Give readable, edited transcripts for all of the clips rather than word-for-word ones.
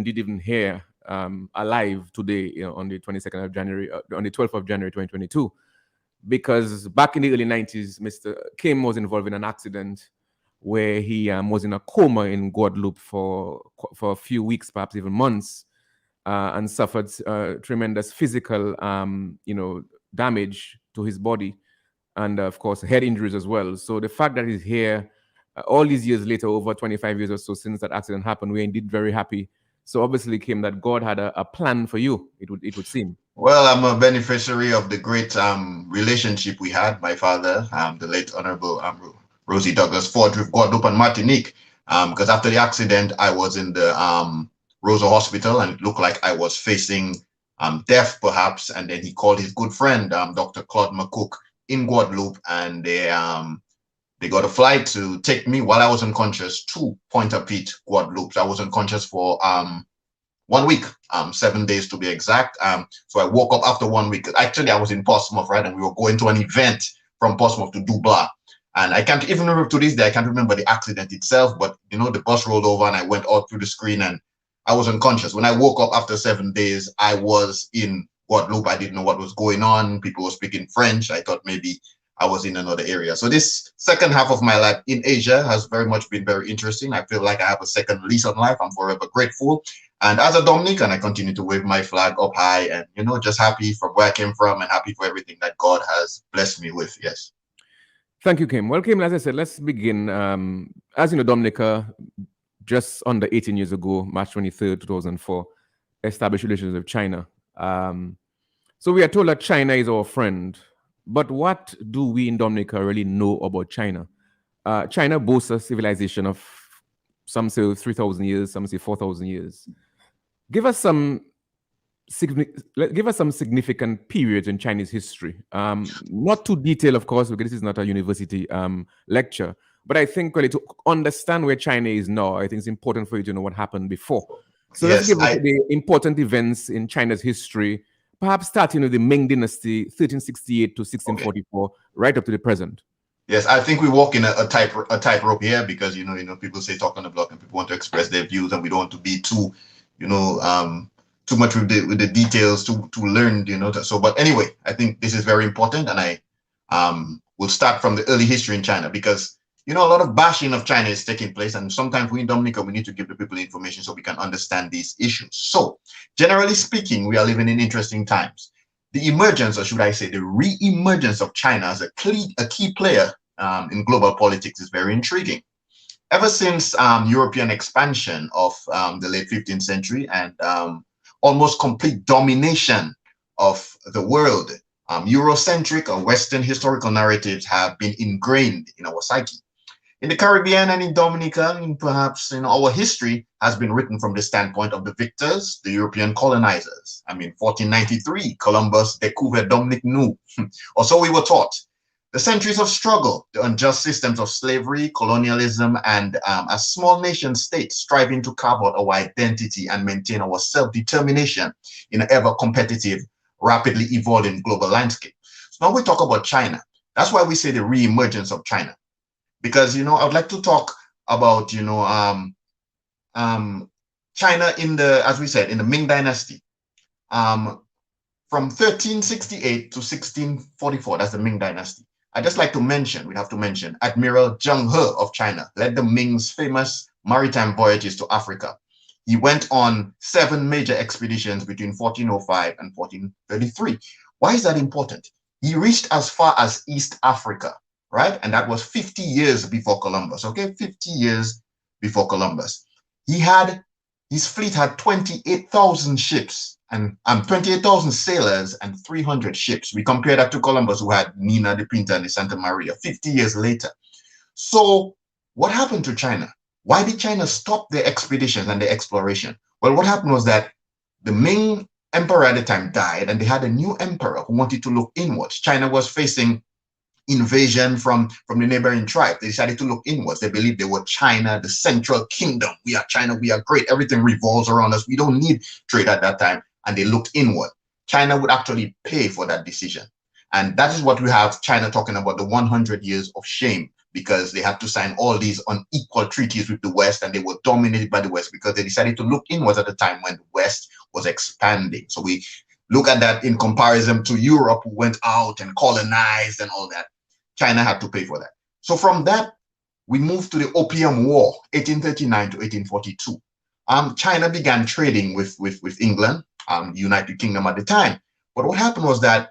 indeed even here alive today, on the 22nd of January, on the 12th of January 2022, because back in the early 90s, Mr. Kim was involved in an accident where he was in a coma in Guadeloupe for a few weeks, perhaps even months, and suffered tremendous physical, damage to his body, and of course head injuries as well. So the fact that he's here all these years later, over 25 years or so since that accident happened, we're indeed very happy. So obviously, Kim, that God had a plan for you, it would seem. Well, I'm a beneficiary of the great relationship we had, my father, the late Honorable Rosie Douglas Ford, with Guadeloupe and Martinique. Because after the accident, I was in the Rosa Hospital, and it looked like I was facing death, perhaps. And then he called his good friend, Dr. Claude McCook, in Guadeloupe, and they got a flight to take me while I was unconscious to Pointe-à-Pitre, Guadeloupe. So I was unconscious for 1 week, 7 days to be exact. So I woke up after 1 week. Actually, I was in Portsmouth, right? And we were going to an event from Portsmouth to Dublin. And I can't even remember to this day, I can't remember the accident itself, but the bus rolled over and I went out through the screen and I was unconscious. When I woke up after 7 days, I was in Guadeloupe. I didn't know what was going on. People were speaking French. I thought maybe I was in another area. So this second half of my life in Asia has very much been very interesting. I feel like I have a second lease on life. I'm forever grateful. And as a Dominican, I continue to wave my flag up high and, just happy from where I came from and happy for everything that God has blessed me with. Yes. Thank you, Kim. Well, Kim, as I said, let's begin. As you know, Dominica, just under 18 years ago, March 23rd, 2004, established relations with China. So we are told that China is our friend. But what do we in Dominica really know about China? China boasts a civilization of, some say 3,000 years, some say 4,000 years. Give us some significant periods in Chinese history. Not too detailed, of course, because this is not a university lecture. But I think really to understand where China is now, I think it's important for you to know what happened before. So let's give us the important events in China's history, perhaps starting with the Ming Dynasty, 1368 to 1644, right up to the present. Yes, I think we walk in a tightrope here because people say talk on the block and people want to express their views and we don't want to be too too much with the details to learn so. But anyway, I think this is very important, and I will start from the early history in China because a lot of bashing of China is taking place, and sometimes we in Dominica we need to give the people information so we can understand these issues. So generally speaking, we are living in interesting times. The emergence, or should I say the re-emergence of China as a key player in global politics is very intriguing. Ever since European expansion of the late 15th century and almost complete domination of the world, Eurocentric or Western historical narratives have been ingrained in our psyche. In the Caribbean and in Dominica, and perhaps our history has been written from the standpoint of the victors, the European colonizers. 1493, Columbus découvert Dominique nous, or so we were taught. The centuries of struggle, the unjust systems of slavery, colonialism, and a small nation state striving to carve out our identity and maintain our self-determination in an ever-competitive, rapidly evolving global landscape. So now we talk about China. That's why we say the re-emergence of China. Because, I would like to talk about, China as we said, in the Ming Dynasty. From 1368 to 1644, that's the Ming Dynasty. I'd just like to mention, we have to mention, Admiral Zheng He of China led the Ming's famous maritime voyages to Africa. He went on 7 major expeditions between 1405 and 1433. Why is that important? He reached as far as East Africa, right? And that was 50 years before Columbus, okay? 50 years before Columbus. His fleet had 28,000 ships and 28,000 sailors and 300 ships. We compare that to Columbus, who had Nina, the Pinta, and the Santa Maria 50 years later. So what happened to China? Why did China stop their expeditions and their exploration? Well, what happened was that the Ming emperor at the time died, and they had a new emperor who wanted to look inwards. China was facing invasion from the neighboring tribe. They decided to look inwards. They believed they were China, the central kingdom. We are China, we are great. Everything revolves around us. We don't need trade at that time. And they looked inward. China would actually pay for that decision. And that is what we have China talking about, the 100 years of shame. because they had to sign all these unequal treaties with the West, and they were dominated by the West because they decided to look inwards at the time when the West was expanding. So we look at that in comparison to Europe, who went out and colonized and all that. China had to pay for that. So from that, we moved to the Opium War, 1839 to 1842. China began trading with England, the United Kingdom at the time. But what happened was that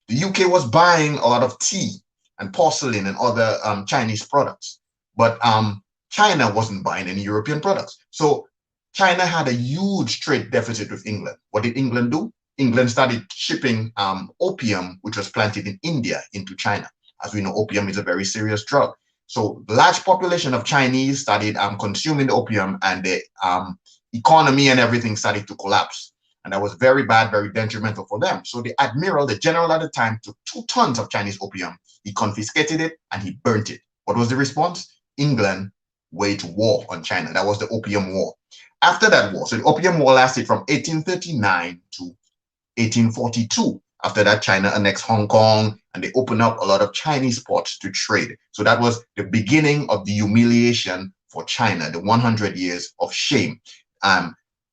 the UK was buying a lot of tea and porcelain and other Chinese products. But China wasn't buying any European products. So China had a huge trade deficit with England. What did England do? England started shipping opium, which was planted in India, into China. As we know, opium is a very serious drug. So the large population of Chinese started consuming the opium, and the economy and everything started to collapse. And that was very bad, very detrimental for them. So the admiral, the general at the time, took 2 tons of Chinese opium. He confiscated it and he burnt it. What was the response? England waged war on China. That was the Opium War. After that war, so the Opium War lasted from 1839 to 1842. After that, China annexed Hong Kong, and they opened up a lot of Chinese ports to trade. So that was the beginning of the humiliation for China, the 100 years of shame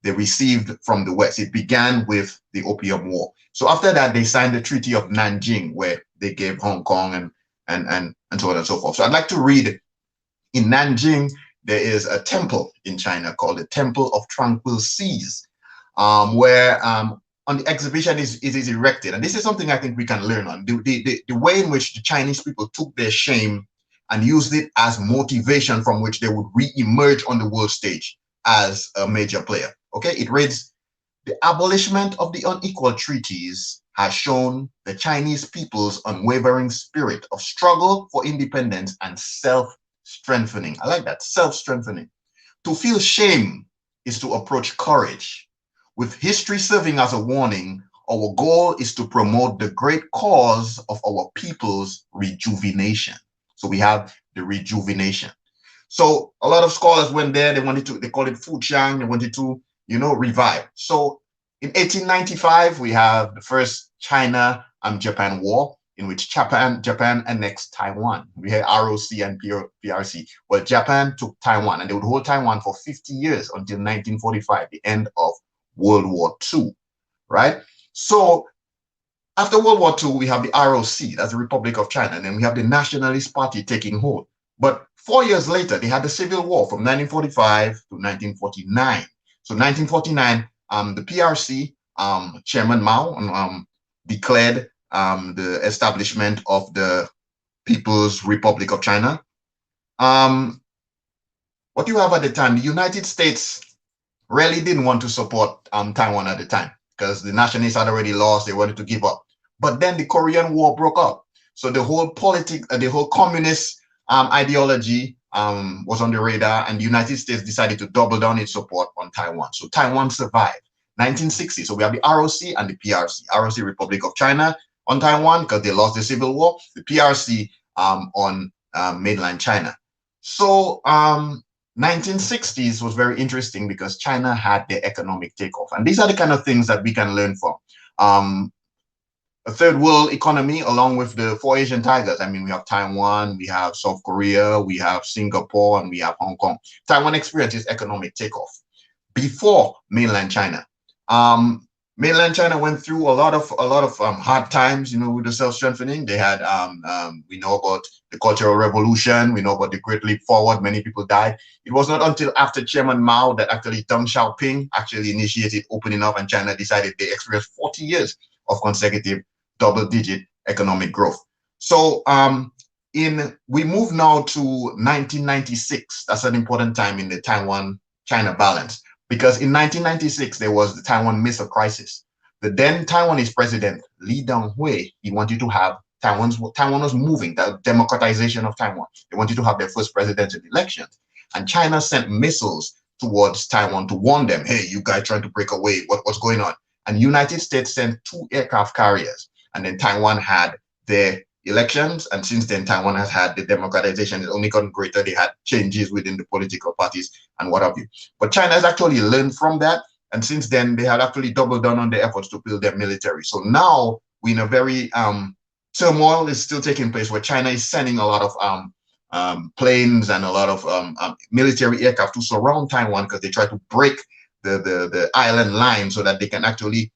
they received from the West. It began with the Opium War. So after that, they signed the Treaty of Nanjing, where they gave Hong Kong and so on and so forth. So I'd like to read, in Nanjing, there is a temple in China called the Temple of Tranquil Seas, where on the exhibition it is erected. And this is something I think we can learn on. The way in which the Chinese people took their shame and used it as motivation from which they would re-emerge on the world stage as a major player. Okay, it reads, the abolishment of the unequal treaties has shown the Chinese people's unwavering spirit of struggle for independence and self-strengthening. I like that, self-strengthening. To feel shame is to approach courage. With history serving as a warning, our goal is to promote the great cause of our people's rejuvenation. So we have the rejuvenation. So a lot of scholars went there, they call it Fujian, they wanted to, revive. So in 1895, we have the first China and Japan war, in which Japan annexed Taiwan. We had ROC and PRC. Well, Japan took Taiwan, and they would hold Taiwan for 50 years until 1945, the end of World War II, right? So after World War II, we have the ROC, that's the Republic of China, and then we have the Nationalist Party taking hold. But 4 years later, they had the Civil War from 1945 to 1949. So 1949, the PRC, Chairman Mao, declared the establishment of the People's Republic of China. What you have at the time, the United States really didn't want to support Taiwan at the time because the nationalists had already lost, they wanted to give up. But then the Korean War broke up. So the whole the whole communist ideology was on the radar, and the United States decided to double down its support on Taiwan. So Taiwan survived. 1960, so we have the ROC and the PRC. ROC, Republic of China, on Taiwan because they lost the Civil War. The PRC on mainland China. So 1960s was very interesting because China had their economic takeoff. And these are the kind of things that we can learn from. A third world economy along with the 4 Asian tigers. I mean, we have Taiwan, we have South Korea, we have Singapore, and we have Hong Kong. Taiwan experiences economic takeoff before mainland China. Mainland China went through a lot of hard times, with the self-strengthening. They had, we know about the Cultural Revolution, we know about the Great Leap Forward, many people died. It was not until after Chairman Mao that actually Deng Xiaoping actually initiated opening up, and China decided they experienced 40 years of consecutive double-digit economic growth. So we move now to 1996. That's an important time in the Taiwan-China balance. Because in 1996, there was the Taiwan Missile Crisis. The then Taiwanese president, Lee Teng-hui, he wanted to have Taiwan was moving, the democratization of Taiwan. They wanted to have their first presidential elections. And China sent missiles towards Taiwan to warn them, hey, you guys trying to break away, what's going on? And the United States sent 2 aircraft carriers. And then Taiwan had their elections. And since then, Taiwan has had the democratization. It's only gotten greater. They had changes within the political parties and what have you. But China has actually learned from that. And since then, they have actually doubled down on their efforts to build their military. So now we're in a very turmoil is still taking place where China is sending a lot of planes and a lot of military aircraft to surround Taiwan because they try to break the island line so that they can actually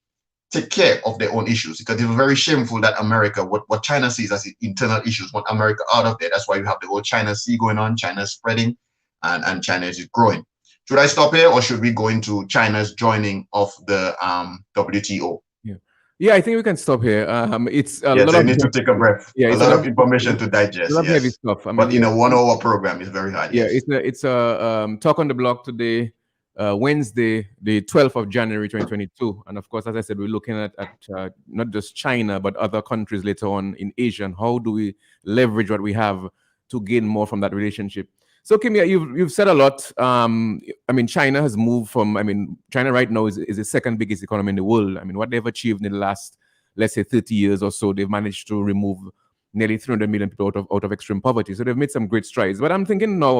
take care of their own issues, because it was very shameful that America, what China sees as internal issues, want America out of there. That's why you have the whole China Sea going on, China spreading, and China is growing. Should I stop here, or should we go into China's joining of the WTO? Yeah, I think we can stop here. It's a yes, lot of need to take a breath. Yeah, a lot of information to digest. A lot of heavy stuff. I mean, but in a 1-hour program, it's very hard. Yeah, yes. it's a talk on the block today. Wednesday, the 12th of January 2022. And of course, as I said, we're looking at not just China, but other countries later on in Asia. And how do we leverage what we have to gain more from that relationship? So, Kimia, you've said a lot. I mean, China has moved from, China right now is the second biggest economy in the world. I mean, what they've achieved in the last, let's say, 30 years or so, they've managed to remove nearly 300 million people out of extreme poverty. So they've made some great strides. But I'm thinking now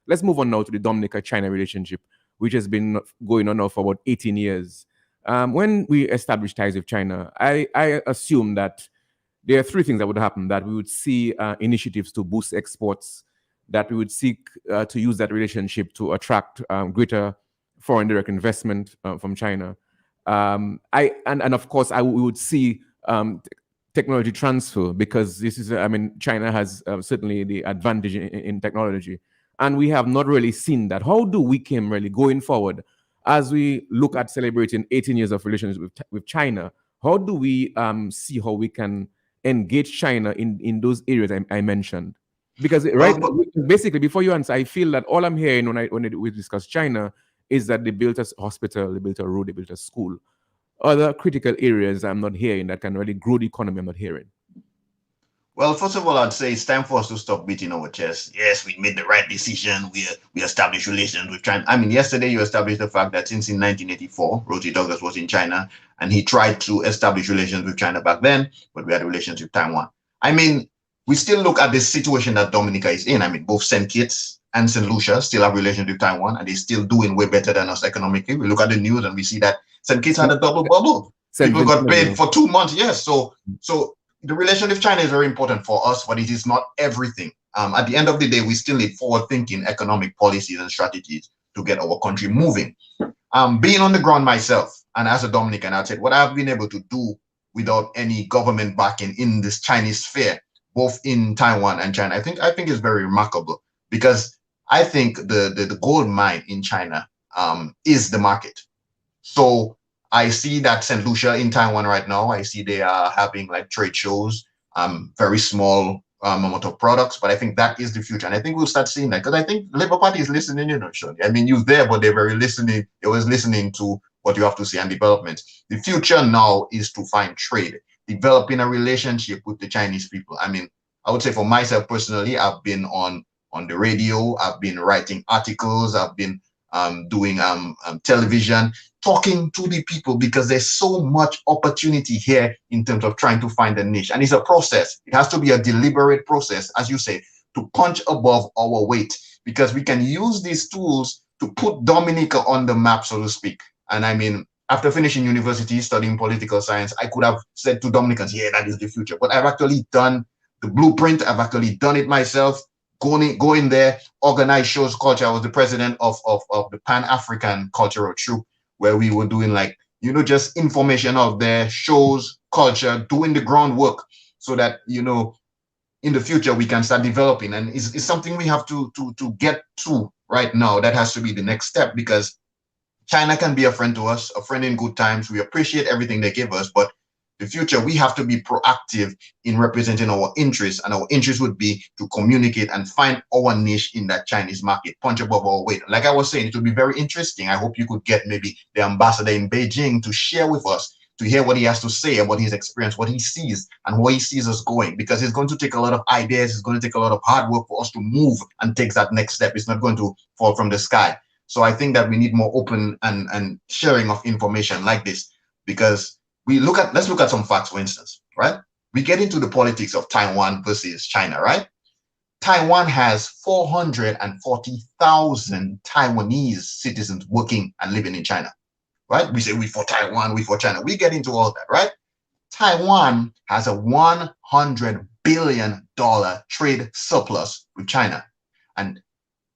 let's move on now to the Dominica-China relationship, which has been going on now for about 18 years. When we established ties with China, I assume that there are three things that would happen: that we would see initiatives to boost exports, that we would seek to use that relationship to attract greater foreign direct investment from China. And of course, we would see technology transfer, because this is, China has certainly the advantage in technology. And we have not really seen that. How do we really going forward, as we look at celebrating 18 years of relations with China, how do we see how we can engage China in those areas I mentioned? Because basically, before you answer, I feel that all I'm hearing when we discuss China is that they built a hospital, they built a road, they built a school. Other critical areas I'm not hearing that can really grow the economy, I'm not hearing. Well, first of all, I'd say it's time for us to stop beating our chest. Yes, we made the right decision. We established relations with China. Yesterday you established the fact that since in 1984, Rosie Douglas was in China, and he tried to establish relations with China back then, but we had relations with Taiwan. We still look at the situation that Dominica is in. Both St. Kitts and St. Lucia still have relations with Taiwan, and they're still doing way better than us economically. We look at the news and we see that St. Kitts had a double bubble. People got paid for 2 months. Yes, so the relation with China is very important for us, but it is not everything. At the end of the day, we still need forward-thinking economic policies and strategies to get our country moving. Being on the ground myself, and as a Dominican, I'd say what I've been able to do without any government backing in this Chinese sphere, both in Taiwan and China, I think is very remarkable, because I think the gold mine in China is the market. So I see that St. Lucia in Taiwan right now, I see they are having like trade shows, very small amount of products, but I think that is the future. And I think we'll start seeing that, because I think the Labour Party is listening, Sean. You're there, but they're very listening. They was listening to what you have to say and development. The future now is to find trade, developing a relationship with the Chinese people. I would say for myself personally, I've been on the radio, I've been writing articles, I've been doing television, talking to the people, because there's so much opportunity here in terms of trying to find a niche. And it's a process. It has to be a deliberate process, as you say, to punch above our weight, because we can use these tools to put Dominica on the map, so to speak. And after finishing university, studying political science, I could have said to Dominicans, yeah, that is the future. But I've actually done the blueprint. I've actually done it myself. Go in there, organize shows, culture. I was the president of the Pan-African Cultural Troupe, where we were doing just information out there, shows, culture, doing the groundwork, so that, in the future we can start developing. And it's something we have to get to right now. That has to be the next step, because China can be a friend to us, a friend in good times. We appreciate everything they give us, but the future, we have to be proactive in representing our interests, and our interest would be to communicate and find our niche in that Chinese market, punch above our weight. Like I was saying, it would be very interesting. I hope you could get maybe the ambassador in Beijing to share with us, to hear what he has to say about his experience, what he sees, and where he sees us going, because it's going to take a lot of ideas. It's going to take a lot of hard work for us to move and take that next step. It's not going to fall from the sky. So I think that we need more open and sharing of information like this, because let's look at some facts, for instance, right? We get into the politics of Taiwan versus China, right? Taiwan has 440,000 Taiwanese citizens working and living in China, right? We say we for Taiwan, we for China. We get into all that, right? Taiwan has a $100 billion trade surplus with China. And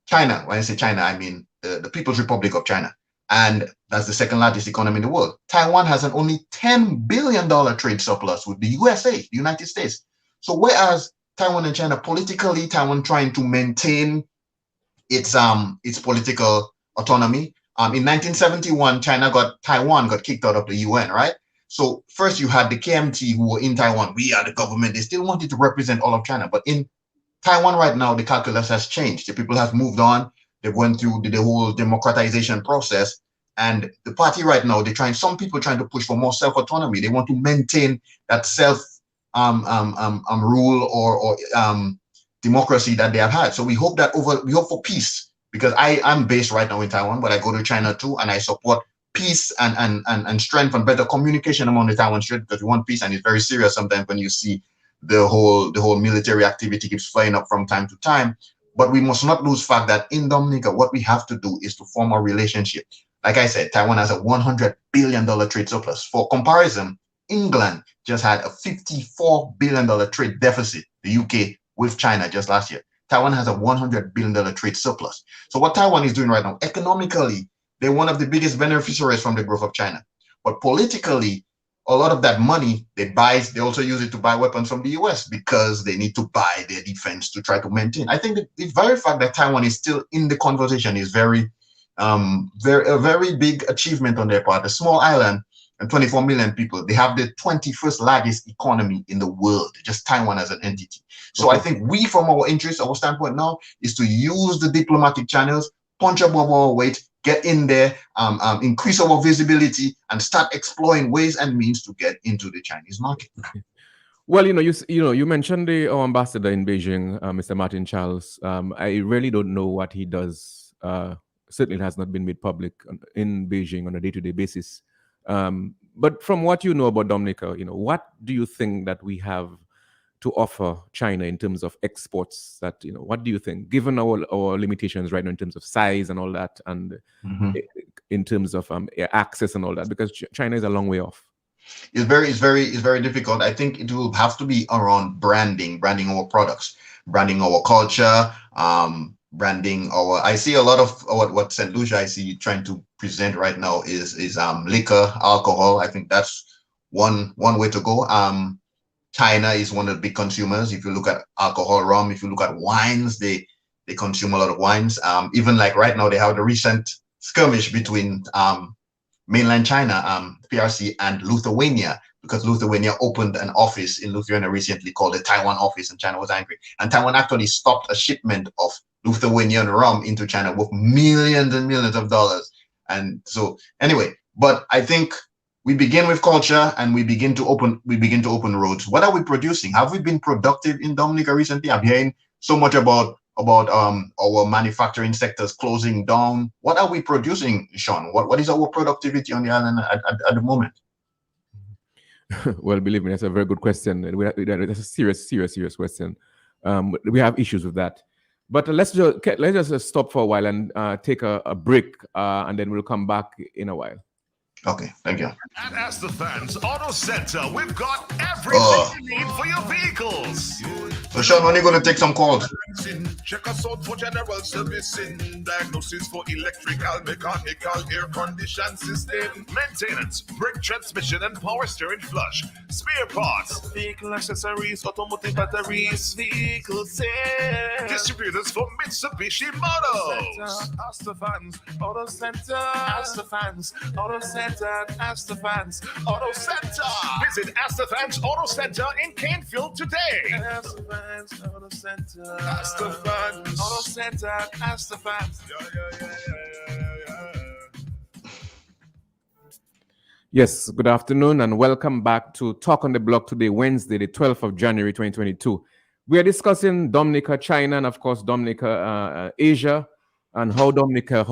China, when I say China, I mean the People's Republic of China. And that's the second largest economy in the world. Taiwan has an only $10 billion trade surplus with the USA, the United States. So whereas Taiwan and China politically, Taiwan trying to maintain its political autonomy. In 1971, Taiwan got kicked out of the UN, right? So first you had the KMT who were in Taiwan. We are the government. They still wanted to represent all of China. But in Taiwan right now, the calculus has changed. The people have moved on. They went through the whole democratization process. And the party right now, some people trying to push for more self-autonomy. They want to maintain that rule or democracy that they have had. So we hope for peace, because I'm based right now in Taiwan, but I go to China too, and I support peace and strength and better communication among the Taiwan Strait, because we want peace. And it's very serious sometimes when you see the whole military activity keeps flying up from time to time. But we must not lose fact that in Dominica, what we have to do is to form a relationship. Like I said, Taiwan has a $100 billion trade surplus. For comparison, England just had a $54 billion trade deficit, the UK, with China just last year. Taiwan has a $100 billion trade surplus. So what Taiwan is doing right now, economically, they're one of the biggest beneficiaries from the growth of China. But politically, a lot of that money they also use it to buy weapons from the US, because they need to buy their defense to try to maintain. I think the very fact that Taiwan is still in the conversation is a very big achievement on their part. A small island and 24 million people. They have the 21st largest economy in the world, just Taiwan as an entity. So I think we, from our interest, our standpoint now, is to use the diplomatic channels, punch above our weight, get in there, increase our visibility, and start exploring ways and means to get into the Chinese market. Well, you mentioned our ambassador in Beijing, Mr. Martin Charles. I really don't know what he does. Certainly, it has not been made public in Beijing on a day-to-day basis. But from what you know about Dominica, what do you think that we have to offer China in terms of exports? What do you think, given our limitations right now in terms of size and all that, and in terms of access and all that, because China is a long way off? It's very difficult. I think it will have to be around branding our products, branding our culture, branding our. I see a lot of what St. Lucia I see trying to present right now is liquor, alcohol. I think that's one way to go. China is one of the big consumers. If you look at alcohol, rum, if you look at wines, they consume a lot of wines. Even like right now, they have the recent skirmish between mainland China, PRC, and Lithuania, because Lithuania opened an office in Lithuania recently called the Taiwan office, and China was angry. And Taiwan actually stopped a shipment of Lithuanian rum into China worth millions and millions of dollars. And so anyway, but I think we begin with culture and we begin to open roads. What are we producing? Have we been productive in Dominica recently? I'm hearing so much about our manufacturing sectors closing down. What are we producing, Sean? What is our productivity on the island at the moment? Well, believe me, that's a very good question. That's a serious question. We have issues with that. But let's just stop for a while and take a break, and then we'll come back in a while. Okay, thank you. At Ask the Fans Auto Center, we've got everything you need for your vehicles. So Sean, when are you going to take some calls? Check us out for general servicing, diagnosis for electrical, mechanical, air condition system, maintenance, brake transmission and power steering flush, spare parts, vehicle accessories, automotive batteries, vehicle sales, distributors for Mitsubishi Motors. Ask the Fans Auto Center. Ask the Fans Auto Center. Ask the Fans Auto Center. Visit Ask the Fans Auto Center in Canefield today. Ask the Fans Auto Center. Ask the Fans Auto Center. Ask the Fans. Yes, good afternoon and welcome back to Talk on the Block today, Wednesday, the 12th of January, 2022. We are discussing Dominica, China, and of course, Dominica, Asia, and how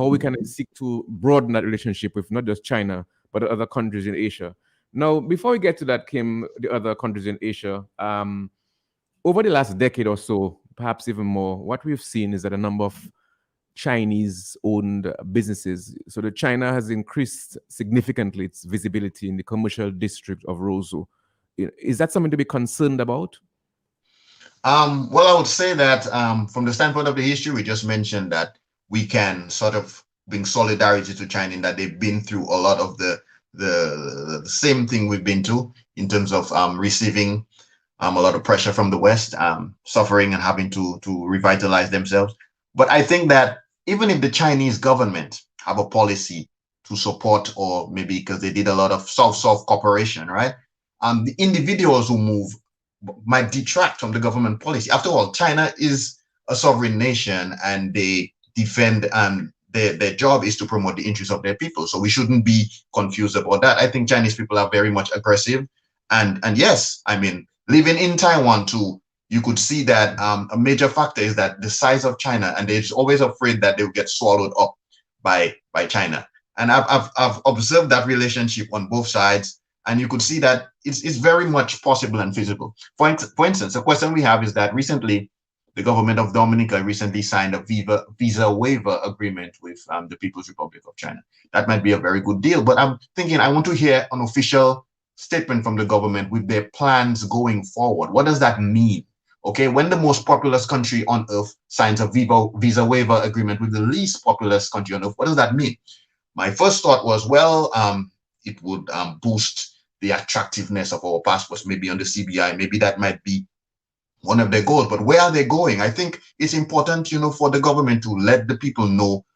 we can seek to broaden that relationship with not just China, but other countries in Asia. Now, before we get to that, Kim, the other countries in Asia, over the last decade or so, perhaps even more, what we've seen is that a number of Chinese-owned businesses, so that China has increased significantly its visibility in the commercial district of Roseau. Is that something to be concerned about? Well, I would say that from the standpoint of the history, we just mentioned that we can sort of bring solidarity to China in that they've been through a lot of the same thing we've been to in terms of receiving a lot of pressure from the West, suffering and having to revitalize themselves. But I think that even if the Chinese government have a policy to support, or maybe because they did a lot of soft cooperation, right? The individuals who move might detract from the government policy. After all, China is a sovereign nation, and they defend, their job is to promote the interests of their people. So we shouldn't be confused about that. I think Chinese people are very much aggressive, and yes, I mean, living in Taiwan too, you could see that a major factor is that the size of China, and they're always afraid that they'll get swallowed up by China. And I've observed that relationship on both sides, and you could see that it's very much possible and feasible. For instance, a question we have is that recently, the government of Dominica recently signed a visa waiver agreement with the People's Republic of China. That might be a very good deal, but I'm thinking I want to hear an official statement from the government with their plans going forward. What does that mean? Okay, when the most populous country on earth signs a visa waiver agreement with the least populous country on earth, what does that mean? My first thought was, well, it would boost the attractiveness of our passports, maybe on the CBI. Maybe that might be one of their goals. But where are they going? I think it's important, for the government to let the people know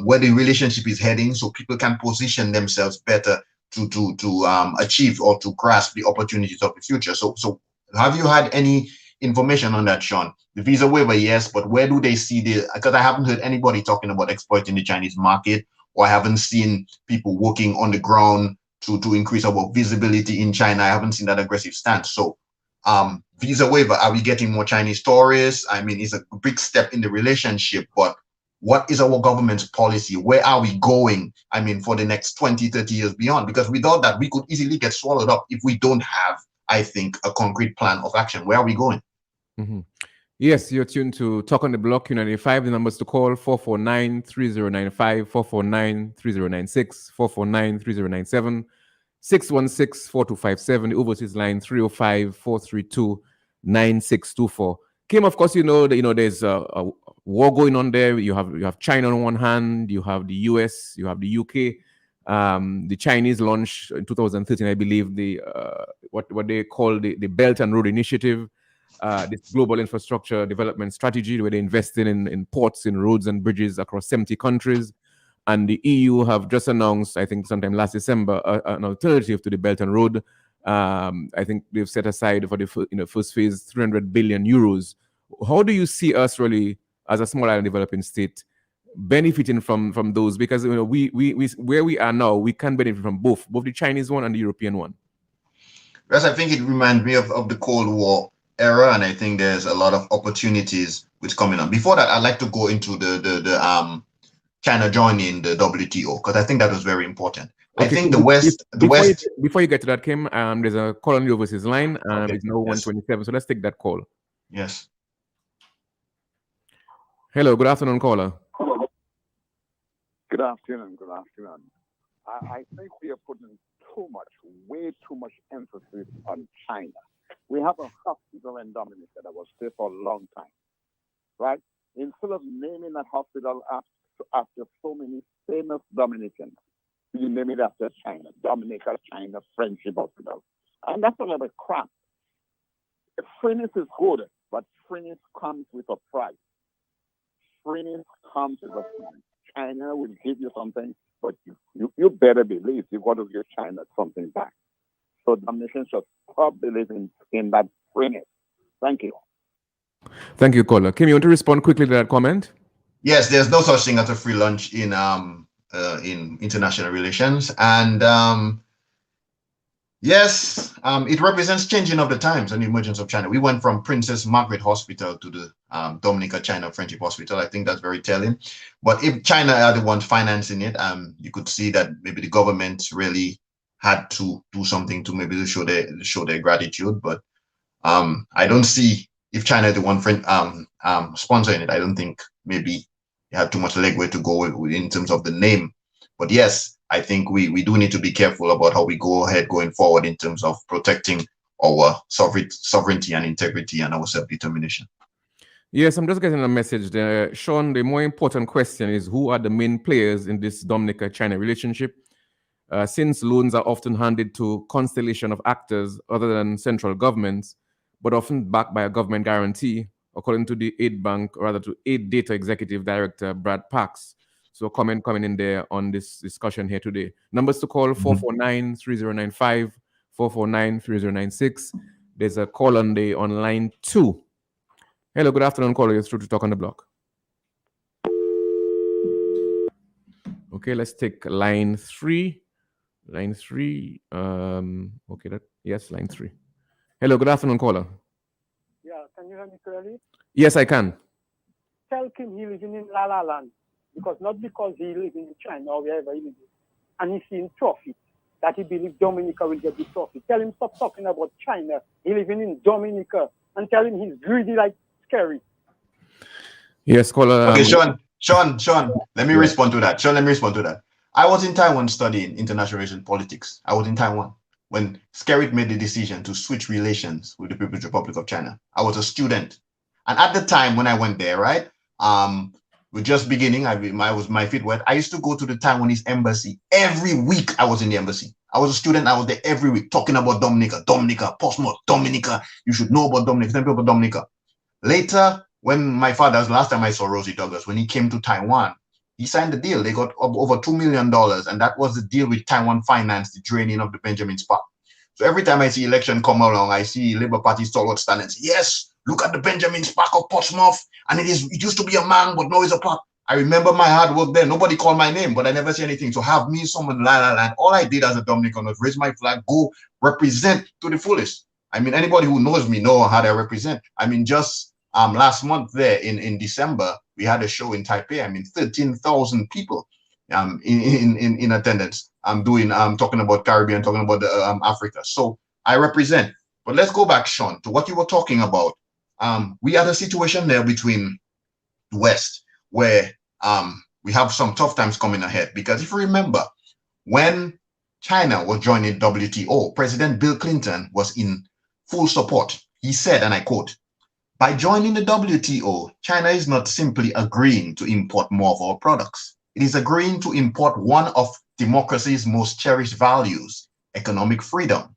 where the relationship is heading, so people can position themselves better to achieve or to grasp the opportunities of the future. So have you had any information on that, Sean? The visa waiver, yes, but where do they see because I haven't heard anybody talking about exploiting the Chinese market, or I haven't seen people working on the ground to increase our visibility in China. I haven't seen that aggressive stance. So visa waiver, are we getting more Chinese tourists? I mean, it's a big step in the relationship, but what is our government's policy? Where are we going? I mean, for the next 20, 30 years beyond? Because without that, we could easily get swallowed up if we don't have, I think, a concrete plan of action. Where are we going? Mm-hmm. Yes, you're tuned to Talk on the Block, Q95. The numbers to call, 449-3095, 449-3096, 449-3097, 616-4257, the overseas line 305-432-9624. Kim, of course, there's a war going on there. You have China on one hand, you have the US, you have the UK. The Chinese launched in 2013, I believe, the what they call the Belt and Road Initiative. This global infrastructure development strategy where they invested in ports, in roads and bridges across 70 countries. And the EU have just announced, I think sometime last December, an alternative to the Belt and Road. I think they've set aside for the first phase 300 billion euros. How do you see us really, as a small island developing state, benefiting from those? Because we where we are now, we can benefit from both the Chinese one and the European one. Yes, I think it reminds me of the Cold War era, and I think there's a lot of opportunities which coming on. Before that, I'd like to go into the China joining the WTO, because I think that was very important. Okay. I think the West. Before you get to that, Kim, there's a call on the overseas line. Okay. It's now 127, so let's take that call. Yes. Hello, good afternoon, caller. Good afternoon. I think we are putting way too much emphasis on China. We have a hospital in Dominica that was there for a long time, right? Instead of naming that hospital after so many famous Dominicans, you name it after China, Dominica, China, Friendship Hospital. And that's a lot of crap. Freeness is good, but freeness comes with a price. Freeness comes with a price. China will give you something, but you better believe you've got to give China something back. So Dominicans should stop believing in that freeness. Thank you. Thank you, caller. Kim, you want to respond quickly to that comment? Yes, there's no such thing as a free lunch in international relations, and yes, it represents changing of the times and the emergence of China. We went from Princess Margaret Hospital to the Dominica China Friendship Hospital. I think that's very telling. But if China are the ones financing it, you could see that maybe the government really had to do something to maybe show their gratitude. But I don't see, if China is the one sponsoring it, I don't think maybe they have too much legway to go in terms of the name. But yes, I think we do need to be careful about how we go ahead going forward in terms of protecting our sovereignty and integrity and our self-determination. Yes, I'm just getting a message there. Sean, the more important question is who are the main players in this Dominica-China relationship? Since loans are often handed to constellation of actors other than central governments, but often backed by a government guarantee, according to the Aid Bank, or rather to Aid Data Executive Director Brad Pax. So a comment coming in there on this discussion here today. Numbers to call, 449-3095, 449-3096. There's a call on line 2. Hello, good afternoon, caller. You're through to Talk on the Block. Okay, let's take line 3. Line 3. Yes, line 3. Hello, good afternoon, caller. Yeah, can you hear me clearly? Yes, I can. Tell Kim he living in La La Land, because not because he lives in China or wherever he lives, and he's seeing profit, that he believes Dominica will get the profit. Tell him stop talking about China. He living in Dominica, and tell him he's greedy like Scary. Yes, caller. Okay, Sean, let me respond to that. Sean, let me respond to that. I was in Taiwan studying international relations politics. I was in Taiwan when Skerrit made the decision to switch relations with the People's Republic of China. I was a student. And at the time when I went there, right, we're just beginning. My feet wet. I used to go to the Taiwanese embassy every week. I was in the embassy. I was a student. I was there every week talking about Dominica, Portsmouth, Dominica. You should know about Dominica. Tell people about Dominica. Later, when my father's last time I saw Rosie Douglas, when he came to Taiwan, he signed the deal. They got over $2 million, and that was the deal with Taiwan Finance, the draining of the Benjamin Spark. So every time I see election come along, I see Labour Party stalwart stand and say, yes, look at the Benjamin Spark of Portsmouth, and it used to be a man, but now it's a park. I remember my hard work there. Nobody called my name, but I never see anything. So have me someone La La Land. All I did as a Dominican was raise my flag, go represent to the fullest. I mean, anybody who knows me know how I represent. I mean, just last month there in December, we had a show in Taipei. I mean, 13,000 people in attendance. I'm talking about Caribbean, talking about Africa. So I represent. But let's go back, Sean, to what you were talking about. We had a situation there between the West where we have some tough times coming ahead. Because if you remember, when China was joining WTO, President Bill Clinton was in full support. He said, and I quote, "By joining the WTO, China is not simply agreeing to import more of our products. It is agreeing to import one of democracy's most cherished values, economic freedom.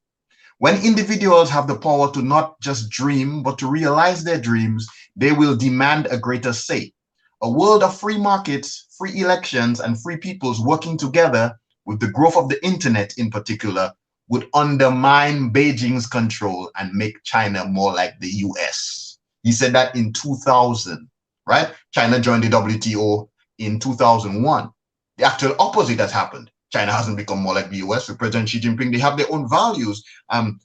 When individuals have the power to not just dream, but to realize their dreams, they will demand a greater say. A world of free markets, free elections, and free peoples working together with the growth of the internet in particular would undermine Beijing's control and make China more like the US." He said that in 2000, right? China joined the WTO in 2001. The actual opposite has happened. China hasn't become more like the US. With President Xi Jinping, they have their own values.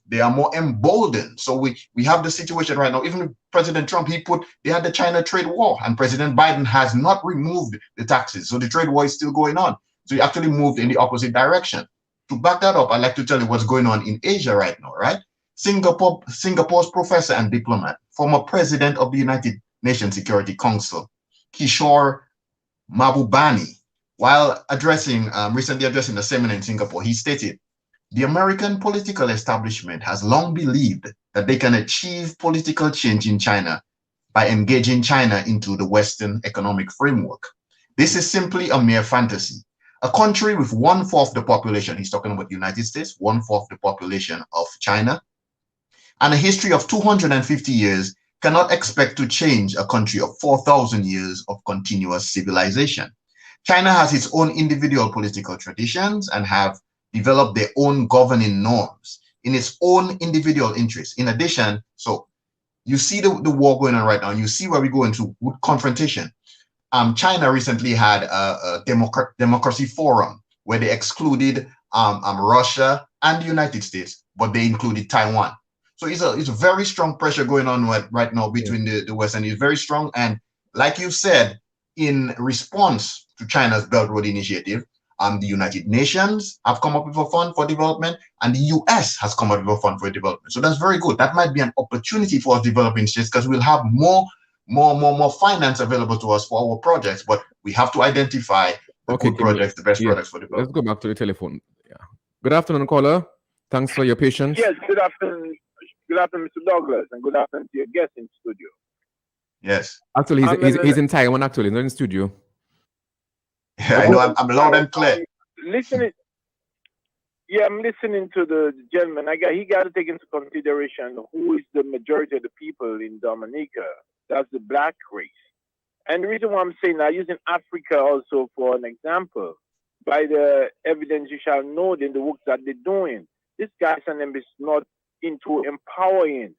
They are more emboldened. So we have the situation right now. Even with President Trump, they had the China trade war, and President Biden has not removed the taxes. So the trade war is still going on. So he actually moved in the opposite direction. To back that up, I'd like to tell you what's going on in Asia right now, right? Singapore's professor and diplomat, former president of the United Nations Security Council, Kishore Mahbubani, while recently addressing a seminar in Singapore, he stated, "The American political establishment has long believed that they can achieve political change in China by engaging China into the Western economic framework. This is simply a mere fantasy. A country with 1/4 the population," he's talking about the United States, 1/4 the population of China, and a history of 250 years cannot expect to change a country of 4,000 years of continuous civilization. China has its own individual political traditions and have developed their own governing norms in its own individual interests. In addition, so you see the war going on right now, and you see where we go into confrontation. China recently had a democracy forum where they excluded Russia and the United States, but they included Taiwan. So it's a very strong pressure going on right now between the West, and it's very strong. And like you said, in response to China's Belt Road Initiative, the United Nations have come up with a fund for development, and the US has come up with a fund for development. So that's very good. That might be an opportunity for us developing states, because we'll have more finance available to us for our projects, but we have to identify the good projects, the best projects for development. Let's go back to the telephone. Yeah. Good afternoon, caller. Thanks for your patience. Yes, good afternoon. Good afternoon, Mr. Douglas, and good afternoon to your guest in studio. Yes. Actually, he's in Taiwan. Actually, not in studio. Yeah, I know. I'm loud and clear. Listening. Yeah, I'm listening to the gentleman. He got to take into consideration who is the majority of the people in Dominica. That's the black race. And the reason why I'm saying that, using Africa also for an example, by the evidence you shall know in the work that they're doing. This guy and them is not into empowering.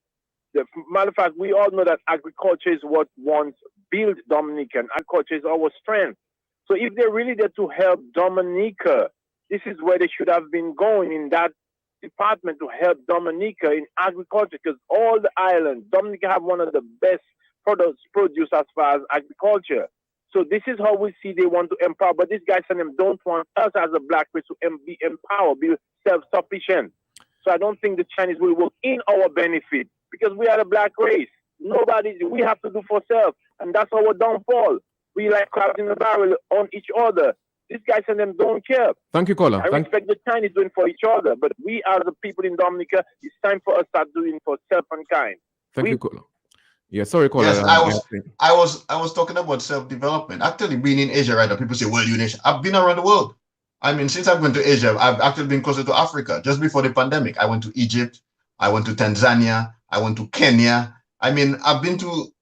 The matter of fact, we all know that agriculture is what once built Dominica, and agriculture is our strength. So if they're really there to help Dominica, this is where they should have been going, in that department, to help Dominica in agriculture, because all the islands, Dominica have one of the best products produced as far as agriculture. So this is how we see they want to empower, but these guys and them don't want us as a black race to be empowered, be self-sufficient. So I don't think the Chinese will work in our benefit, because we are the black race. We have to do for self, and that's our downfall. We like crabs in the barrel on each other. These guys and them don't care. Thank you, caller. I respect the Chinese doing for each other, but we as the people in Dominica, it's time for us to start doing for self and kind. Thank you, caller. Yeah, sorry, caller. Yes, I was talking about self-development. Actually, being in Asia right now, people say, well, you nation. I've been around the world. I mean, since I've gone to Asia, I've actually been closer to Africa. Just before the pandemic, I went to Egypt, I went to Tanzania, I went to Kenya. I mean, I've been to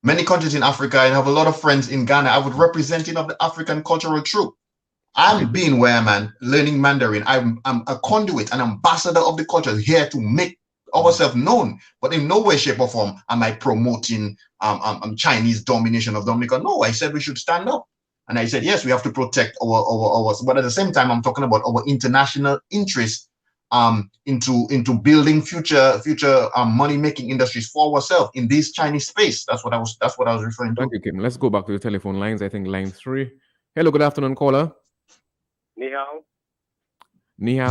many countries in Africa, and have a lot of friends in Ghana. I was representing of the African cultural troop. I'm being where, man, learning Mandarin. I'm a conduit, an ambassador of the culture, here to make ourselves known. But in no way, shape, or form am I promoting Chinese domination of Dominica. No, I said we should stand up. And I said, yes, we have to protect our but at the same time, I'm talking about our international interest into building future money-making industries for ourselves in this Chinese space. That's what I was referring to. Thank you, Kim. Let's go back to the telephone lines. I think line 3. Hello, good afternoon, caller. Ni hao. Ni hao.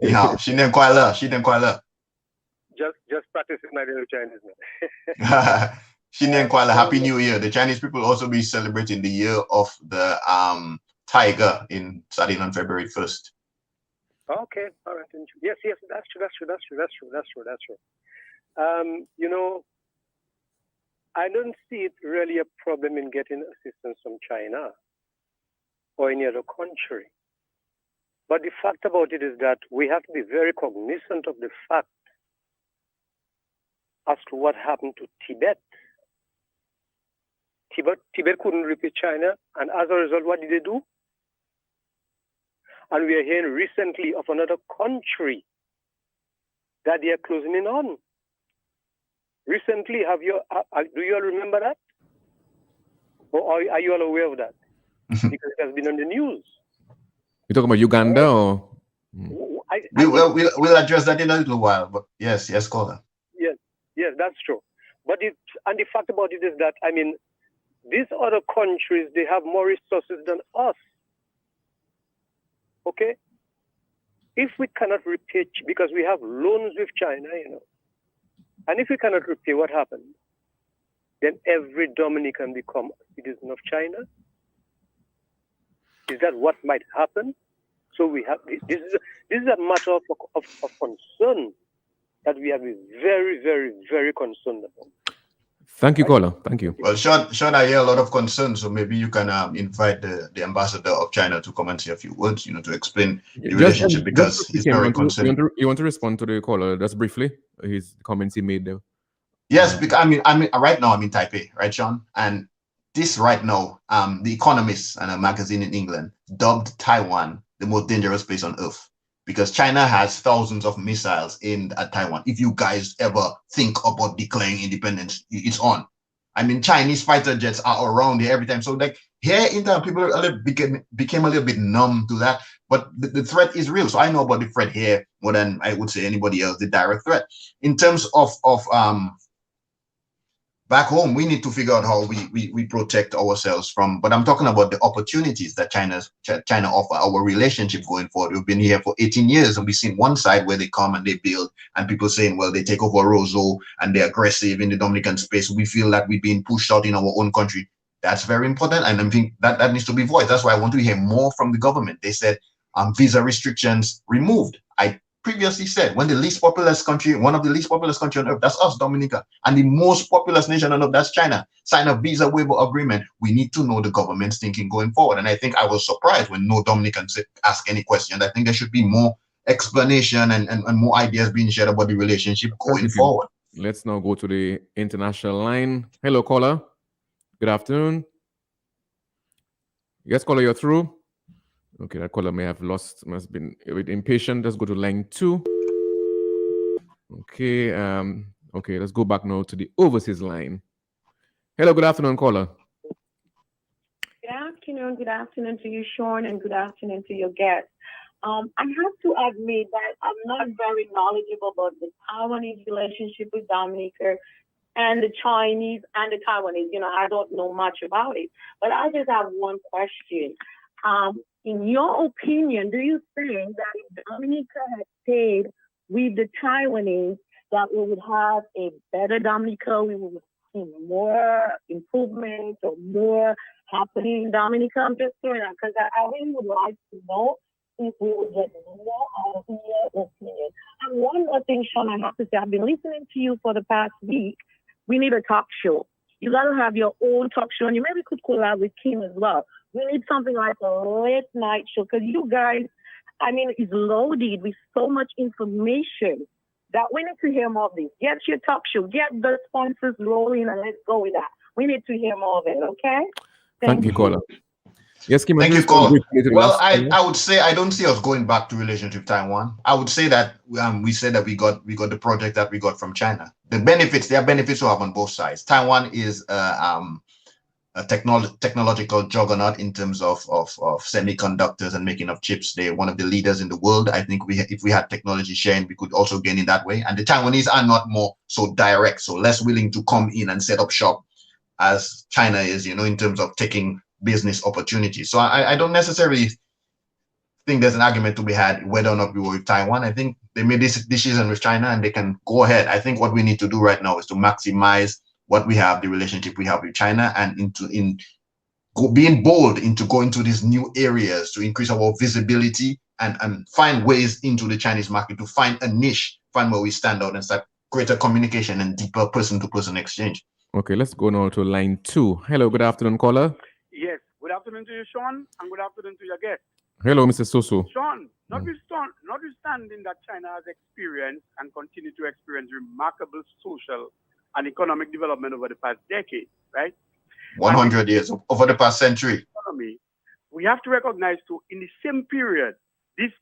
Ni hao. Xinnian kuai le. Xinnian kuai le. Just practicing my little Chinese now. Xinnian kuai le. Happy New Year. The Chinese people also be celebrating the year of the tiger starting on February 1st. Okay, all right. Yes, that's true. You know, I don't see it really a problem in getting assistance from China or any other country. But the fact about it is that we have to be very cognizant of the fact as to what happened to Tibet. Tibet couldn't repeat China, and as a result, what did they do? And we are hearing recently of another country that they are closing in on. Recently, do you all remember that? Or are you all aware of that? Because it has been on the news. You talking about Uganda or? We'll address that in a little while. But yes, caller. Yes, that's true. But the fact about it is that, I mean, these other countries, they have more resources than us. Okay? If we cannot repay, because we have loans with China, you know, and if we cannot repay, what happens? Then every Dominican become a citizen of China. Is that what might happen? So we have this is a matter of concern that we have been very, very, very concerned about. Thank you, caller. Thank you. Well, Sean, I hear a lot of concerns, so maybe you can invite the ambassador of China to come and say a few words, you know, to explain the relationship, because it's very concerning. You want to respond to the caller just briefly? His comments he made there. Yes, because I mean, right now I'm in Taipei, right, Sean? And this right now, The Economist and a magazine in England dubbed Taiwan the most dangerous place on earth, because China has thousands of missiles aimed at Taiwan. If you guys ever think about declaring independence, it's on. I mean, Chinese fighter jets are around here every time. So like here in town, people became a little bit numb to that. But the threat is real. So I know about the threat here more than I would say anybody else, the direct threat. In terms of back home, we need to figure out how we protect ourselves from, but I'm talking about the opportunities that China offer, our relationship going forward. We've been here for 18 years and we've seen one side where they come and they build, and people saying, well, they take over Roseau and they're aggressive in the Dominican space. We feel that we're being pushed out in our own country. That's very important. And I think that needs to be voiced. That's why I want to hear more from the government. They said visa restrictions removed. I previously said, when the least populous country, one of the least populous country on earth, that's us, Dominica, and the most populous nation on earth, that's China, sign a visa waiver agreement. We need to know the government's thinking going forward. And I think I was surprised when no Dominicans ask any question. I think there should be more explanation and more ideas being shared about the relationship going forward. Let's now go to the international line. Hello, caller. Good afternoon. Yes, caller, you're through. Okay, that caller may have lost, must have been a bit impatient. Let's go to line 2. Okay, okay, let's go back now to the overseas line. Hello, good afternoon, caller. Good afternoon to you, Sean, and good afternoon to your guest. I have to admit that I'm not very knowledgeable about the Taiwanese relationship with Dominica and the Chinese and the Taiwanese. I don't know much about it, but I just have one question. In your opinion, do you think that if Dominica had stayed with the Taiwanese, that we would have a better Dominica? We would see more improvement or more happening in Dominica? I'm just saying that because I really would like to know if we would get more out of your opinion. And one more thing, Sean, I have to say, I've been listening to you for the past week. We need a talk show. You got to have your own talk show, and you maybe could collab with Kim as well. We need something like a late night show because you guys, it's loaded with so much information that we need to hear more of this. Get your talk show, get the sponsors rolling, and let's go with that. We need to hear more of it, okay? Thank you, caller. Yes, Kim. Thank you, caller. Well, I would say I don't see us going back to relationship with Taiwan. I would say that we said that we got the project that we got from China. There are benefits to have on both sides. Taiwan is a technological juggernaut in terms of semiconductors and making of chips. They're one of the leaders in the world. I think if we had technology sharing, we could also gain in that way. And the Taiwanese are not more so direct, so less willing to come in and set up shop as China is, in terms of taking business opportunities. So I don't necessarily think there's an argument to be had whether or not we were with Taiwan. I think they made this decision with China and they can go ahead. I think what we need to do right now is to maximize what we have, the relationship we have with China, and being bold into going to these new areas to increase our visibility and find ways into the Chinese market to find a niche, find where we stand out and start greater communication and deeper person-to-person exchange. Okay, let's go now to line 2. Hello, good afternoon, caller. Yes, good afternoon to you, Sean, and good afternoon to your guest. Hello, Mr. Soso. Sean, notwithstanding that China has experienced and continue to experience remarkable social and economic development over the past decade, right? 100 years, over the past century. We have to recognize too, in the same period, this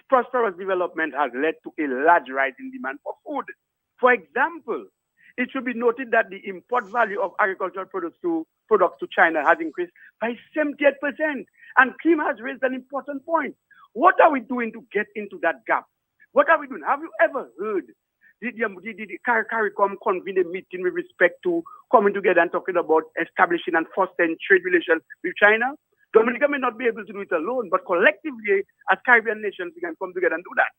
prosperous development has led to a large rise in demand for food. For example, it should be noted that the import value of agricultural products to China has increased by 78%. And Kim has raised an important point. What are we doing to get into that gap? What are we doing? Have you ever heard the CARICOM convene a meeting with respect to coming together and talking about establishing and fostering trade relations with China? Dominica may not be able to do it alone, but collectively, as Caribbean nations, we can come together and do that.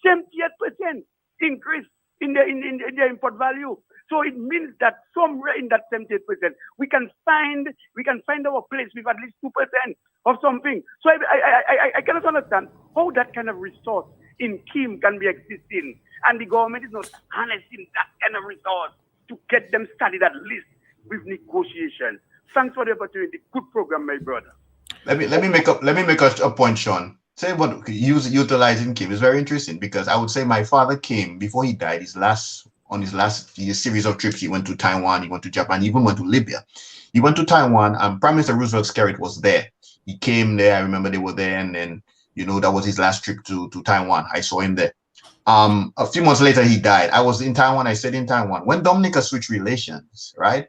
78% increase in their import value. So it means that somewhere in that 78%, we can find our place with at least 2% of something. So I cannot understand how that kind of resource in Kim can be existing, and the government is not harnessing that kind of resource to get them started at least with negotiations. Thanks for the opportunity. Good program, my brother. Let me make a point, Sean. Say what utilizing Kim is very interesting, because I would say my father came before he died. On his last series of trips, he went to Taiwan, he went to Japan, he even went to Libya. He went to Taiwan, and Prime Minister Roosevelt's carriage was there. He came there. I remember they were there, and then that was his last trip to Taiwan. I saw him there. A few months later, he died. I was in Taiwan. I stayed in Taiwan. When Dominica switched relations, right?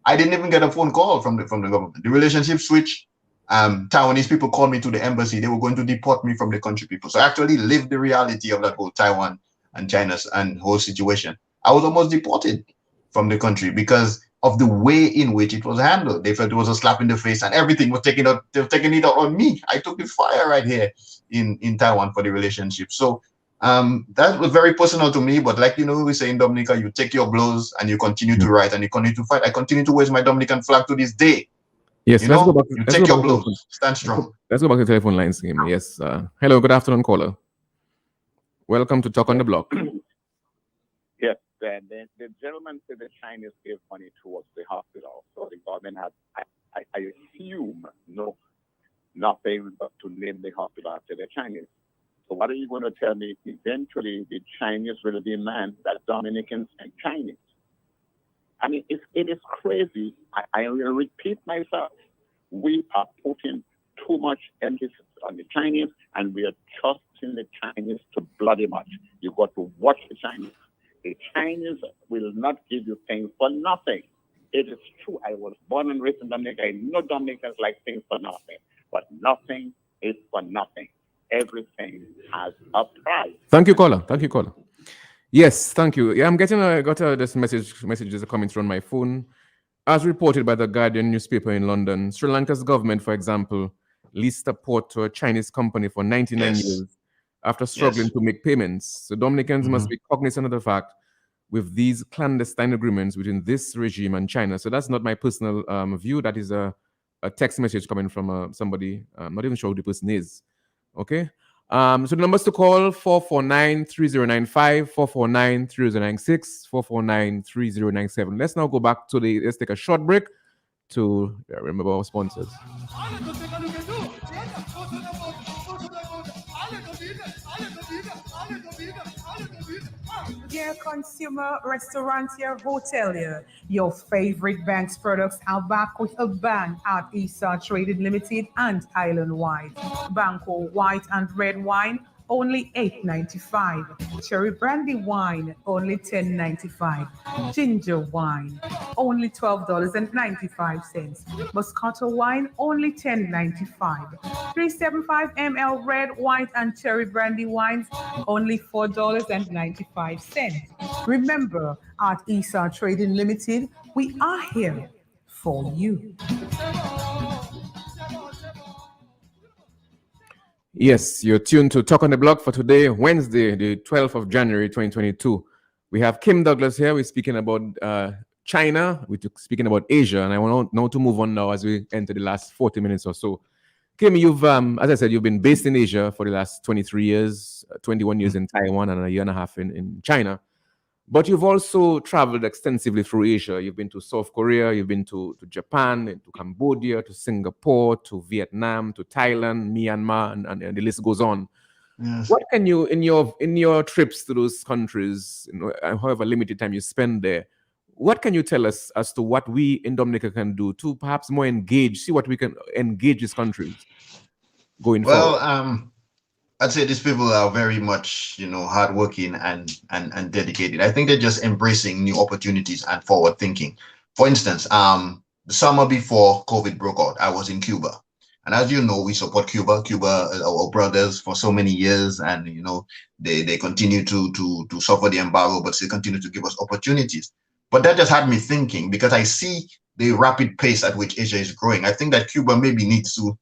I didn't even get a phone call from the government. The relationship switched. Taiwanese people called me to the embassy. They were going to deport me from the country, people. So I actually lived the reality of that whole Taiwan and China's and whole situation. I was almost deported from the country because of the way in which it was handled. They felt it was a slap in the face, and everything was taking it out on me. I took the fire right here in Taiwan for the relationship. So that was very personal to me. But like we say in Dominica, you take your blows and you continue to write and you continue to fight. I continue to raise my Dominican flag to this day. Yes, you take your blows, stand strong. Let's go back to the telephone lines. Yes. Hello, good afternoon, caller. Welcome to Talk on the Block. Yes, the gentleman said the Chinese gave money towards the hospital. So the government had, I assume, nothing but to name the hospital after the Chinese. So what are you going to tell me? Eventually, the Chinese will demand that Dominicans and Chinese. I mean, it is crazy. I will repeat myself. We are putting too much emphasis on the Chinese, and we are trusting the Chinese to bloody much. You got to watch the Chinese. The Chinese will not give you things for nothing. It is true. I was born and raised in Dominica. I know Dominicans like things for nothing, but nothing is for nothing. Everything has a price. Thank you, caller. Yes, thank you. Yeah, I got this messages are coming through on my phone. As reported by the Guardian newspaper in London, Sri Lanka's government, for example, leased a port to a Chinese company for 99 years after struggling to make payments. So Dominicans must be cognizant of the fact with these clandestine agreements between this regime and China. So that's not my personal view. That is a text message coming from somebody. I'm not even sure who the person is. Okay. So the numbers to call: 449-3095, 449-3096, 449-3097. Let's now go back to let's take a short break to remember our sponsors. Dear consumer, restaurateur, hotelier, your favorite bank's products are back with a bang at Issa Trading Limited and Island-wide. Banco white and red wine, only $8.95. Cherry brandy wine, only $10.95. Ginger wine, only $12.95. Moscato wine, only $10.95. 375 ml red, white, and cherry brandy wines, only $4.95. Remember, at Issa Trading Limited, we are here for you. Yes, you're tuned to Talk on the Block for today, Wednesday, the 12th of January, 2022. We have Kim Douglas here. We're speaking about China. We're speaking about Asia. And I want now to move on now as we enter the last 40 minutes or so. Kim, you've, as I said, you've been based in Asia for the last 23 years, 21 years in Taiwan, and a year and a half in China. But you've also traveled extensively through Asia. You've been to South Korea, you've been to Japan, to Cambodia, to Singapore, to Vietnam, to Thailand, Myanmar, and the list goes on. Yes. What can you, in your trips to those countries, however limited time you spend there, what can you tell us as to what we in Dominica can do to perhaps more see what we can engage these countries going forward? Well, I'd say these people are very much, hardworking and dedicated. I think they're just embracing new opportunities and forward thinking. For instance, the summer before COVID broke out, I was in Cuba. And as you know, we support Cuba. Cuba, our brothers for so many years, and they continue to suffer the embargo, but they continue to give us opportunities. But that just had me thinking, because I see the rapid pace at which Asia is growing. I think that Cuba maybe needs to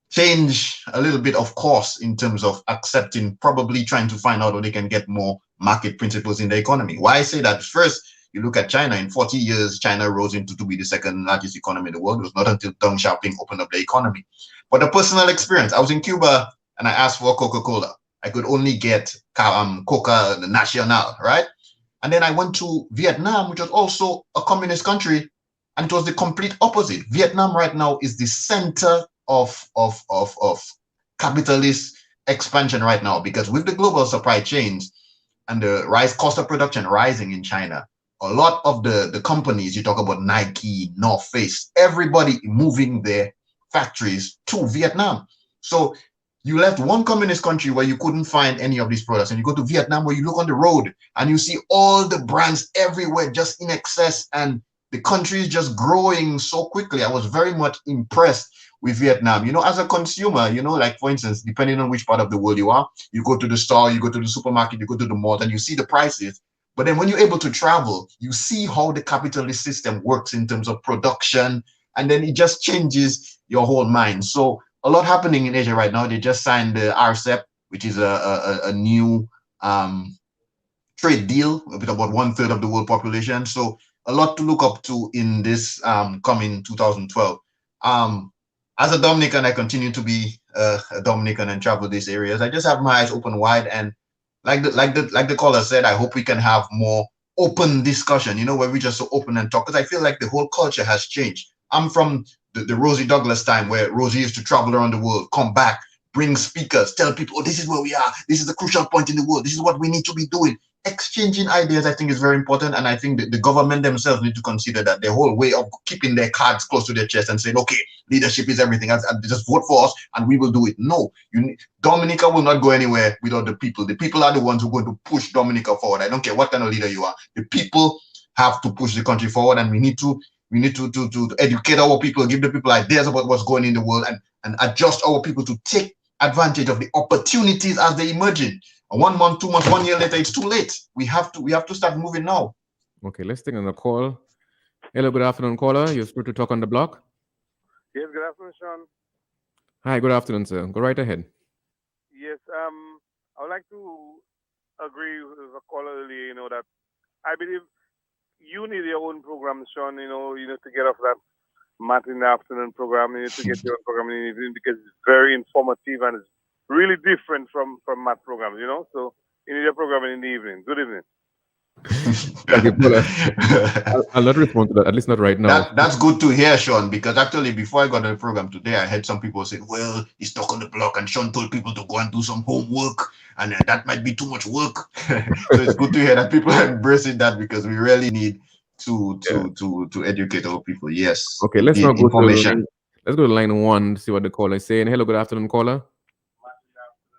change a little bit of course in terms of accepting, probably trying to find out how they can get more market principles in the economy. Why I say that? First, you look at China. In 40 years, China rose to be the second largest economy in the world. It was not until Deng Xiaoping opened up the economy. But a personal experience, I was in Cuba and I asked for Coca-Cola. I could only get Coca Nacional, right? And then I went to Vietnam, which was also a communist country, and it was the complete opposite. Vietnam right now is the center of capitalist expansion right now, because with the global supply chains and the cost of production rising in China, a lot of the companies, you talk about Nike, North Face, everybody moving their factories to Vietnam. So you left one communist country where you couldn't find any of these products, and you go to Vietnam where you look on the road and you see all the brands everywhere just in excess, and the country is just growing so quickly. I was very much impressed with Vietnam. As a consumer, like for instance, depending on which part of the world you are, you go to the store, you go to the supermarket, you go to the mall, and you see the prices. But then when you're able to travel, you see how the capitalist system works in terms of production, and then it just changes your whole mind. So a lot happening in Asia right now. They just signed the RCEP, which is a new trade deal with about 1/3 of the world population. So a lot to look up to in this coming 2012. As a Dominican, I continue to be a Dominican and travel these areas. I just have my eyes open wide, and like the caller said, I hope we can have more open discussion, you know, where we just so open and talk. Because I feel like the whole culture has changed. I'm from the Rosie Douglas time, where Rosie used to travel around the world, come back, bring speakers, tell people, oh, this is where we are. This is the crucial point in the world. This is what we need to be doing. Exchanging ideas, I think, is very important. And I think that the government themselves need to consider that their whole way of keeping their cards close to their chest and saying, okay, leadership is everything. Just vote for us and we will do it. No, Dominica will not go anywhere without the people. The people are the ones who are going to push Dominica forward. I don't care what kind of leader you are. The people have to push the country forward, and we need to educate our people, give the people ideas about what's going in the world, and adjust our people to take advantage of the opportunities as they emerging. 1 month, 2 months, 1 year later, it's too late. We have to start moving now. Okay, let's take another call. Hello, good afternoon, caller. You're free to talk on the block. Yes, good afternoon, Sean. Hi, good afternoon, sir. Go right ahead. Yes, I would like to agree with a caller earlier, you know, that I believe you need your own program, Sean, you know, to get off that Matt in the afternoon program, you need to get your own program in the evening, because it's very informative and it's really different from Matt programs, you know. So you need a program in the evening. Good evening. I'll not respond to that, at least not right now. That's good to hear, Sean, because actually before I got on the program today, I had some people say, well, he's stuck on the block and Sean told people to go and do some homework, and that might be too much work. So it's good to hear that people are embracing that, because we really need to educate our people. Yes. Okay, let's now go let's go to line 1 to see what the caller is saying. Hello, good afternoon, caller.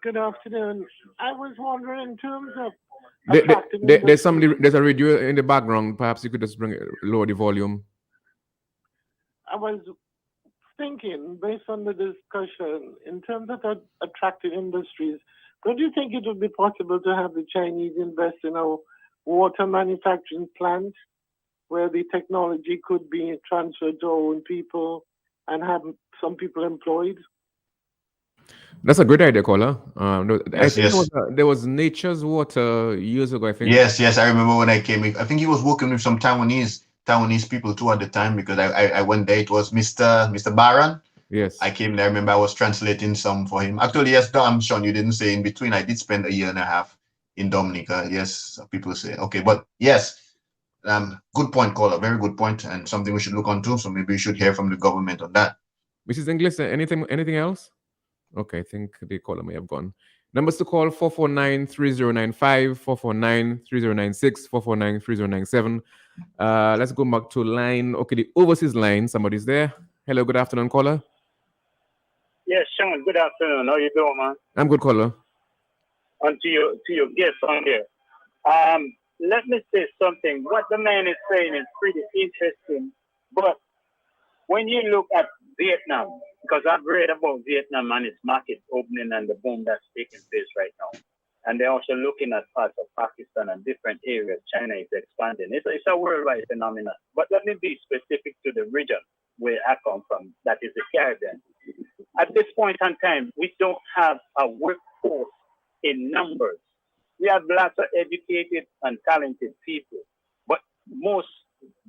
Good afternoon. I was wondering, in terms of there's a radio in the background. Perhaps you could just lower the volume. I was thinking, based on the discussion, in terms of attracting industries, don't you think it would be possible to have the Chinese invest in a water manufacturing plant where the technology could be transferred to our own people and have some people employed? That's a great idea, caller. Yes. There was Nature's Water years ago, I think. Yes. I remember when I came in. I think he was working with some Taiwanese people too at the time, because I went there. It was Mr. Baran. Yes. I came there. I remember I was translating some for him. Actually, yes, I'm Sean, you didn't say in between. I did spend 1.5 years in Dominica. Yes, people say. Okay, but yes, good point, caller. Very good point, and something we should look onto. So maybe we should hear from the government on that. Mrs. Inglis, anything else? Okay, I think the caller may have gone. Numbers to call: 449-3095, 449-3096, 449-3097. Let's go back to line. Okay, the overseas line. Somebody's there. Hello, good afternoon, caller. Yes, Sean, good afternoon. How you doing, man? I'm good, caller. And to your guests on there. Let me say something. What the man is saying is pretty interesting, but when you look at Vietnam, because I've read about Vietnam and its market opening and the boom that's taking place right now. And they're also looking at parts of Pakistan and different areas. China is expanding. It's a worldwide phenomenon. But let me be specific to the region where I come from, that is the Caribbean. At this point in time, we don't have a workforce in numbers. We have lots of educated and talented people, but most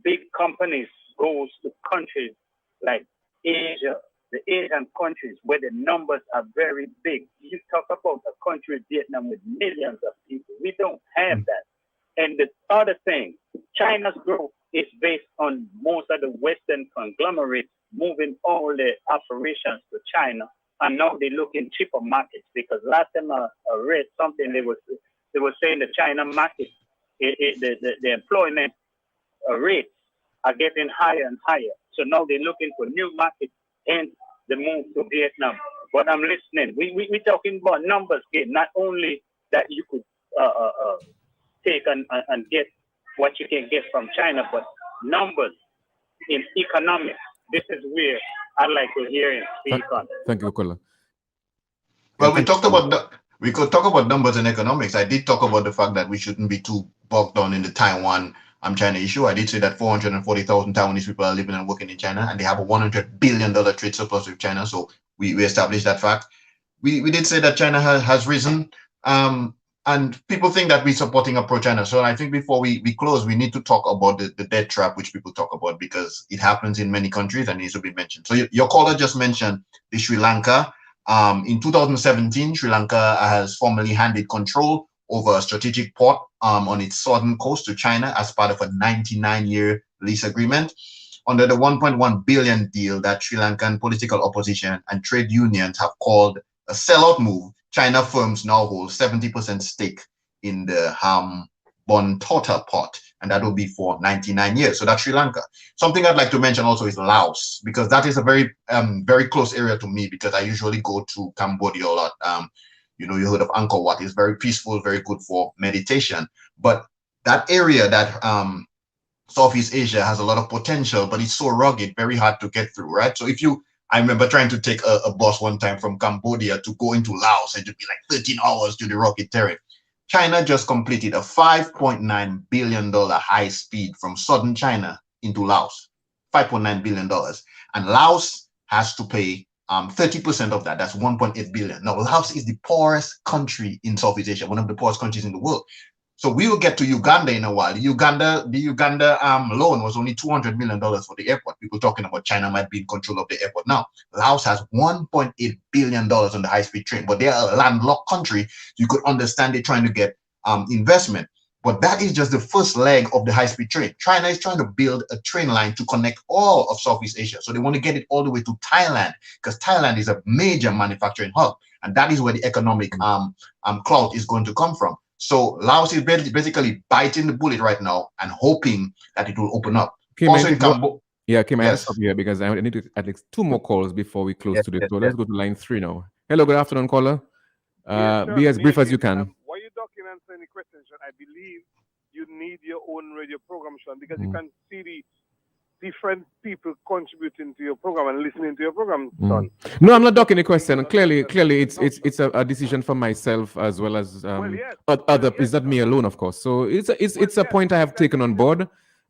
big companies goes to countries like Asia, the Asian countries where the numbers are very big. You talk about a country, Vietnam, with millions of people. We don't have that. And the other thing, China's growth is based on most of the Western conglomerates moving all their operations to China. And now they look in cheaper markets, because last time I read something, they were saying the China market, the employment rates are getting higher and higher. So now they're looking for new markets and the move to Vietnam. But I'm listening. We're talking about numbers game, not only that you could take and get what you can get from China, but numbers in economics. This is where I'd like to hear him speak on. Thank you, caller. Well, we could talk about numbers and economics. I did talk about the fact that we shouldn't be too bogged down in the Taiwan China issue. I did say that 440,000 Taiwanese people are living and working in China, and they have a $100 billion trade surplus with China. So we established that fact. We did say that China has risen, and people think that we're supporting a pro-China. So I think before we close, we need to talk about the debt trap, which people talk about, because it happens in many countries and needs to be mentioned. So your caller just mentioned the Sri Lanka. In 2017, Sri Lanka has formally handed control over a strategic port on its southern coast to China as part of a 99-year lease agreement. Under the $1.1 billion deal that Sri Lankan political opposition and trade unions have called a sellout move, China firms now hold 70% stake in the Bon Total port, and that will be for 99 years. So that's Sri Lanka. Something I'd like to mention also is Laos, because that is a very, very close area to me, because I usually go to Cambodia a lot. You know, you heard of Angkor Wat. It's very peaceful, very good for meditation. But that area, that Southeast Asia, has a lot of potential, but it's so rugged, very hard to get through, right? So I remember trying to take a bus one time from Cambodia to go into Laos, and it'd be like 13 hours to the rugged terrain. China just completed a $5.9 billion high speed from southern China into Laos, $5.9 billion. And Laos has to pay 30% of that. That's $1.8 billion. Now, Laos is the poorest country in Southeast Asia, one of the poorest countries in the world. So we will get to Uganda in a while. The Uganda loan was only $200 million for the airport. People talking about China might be in control of the airport now. Laos has $1.8 billion on the high-speed train, but they are a landlocked country. You could understand they're trying to get investment. But that is just the first leg of the high-speed train. China is trying to build a train line to connect all of Southeast Asia. So they want to get it all the way to Thailand, because Thailand is a major manufacturing hub. And that is where the economic clout is going to come from. So Laos is basically biting the bullet right now and hoping that it will open up. Kim, also in Cambodia. Yeah, Kim, I Yes. stop here because I need to at least 2 more calls before we close Yes, today. yes, So yes. let's go to line 3 now. Hello, good afternoon, caller. Sure. Be as brief as you can. While you're talking and answering any questions, Sean, I believe you need your own radio program, Sean, because you can see the different people contributing to your program and listening to your program, Sean. No, I'm not ducking the question. Clearly, it's a decision for myself as well as other. It's not me alone, of course. So it's a point I have taken on board.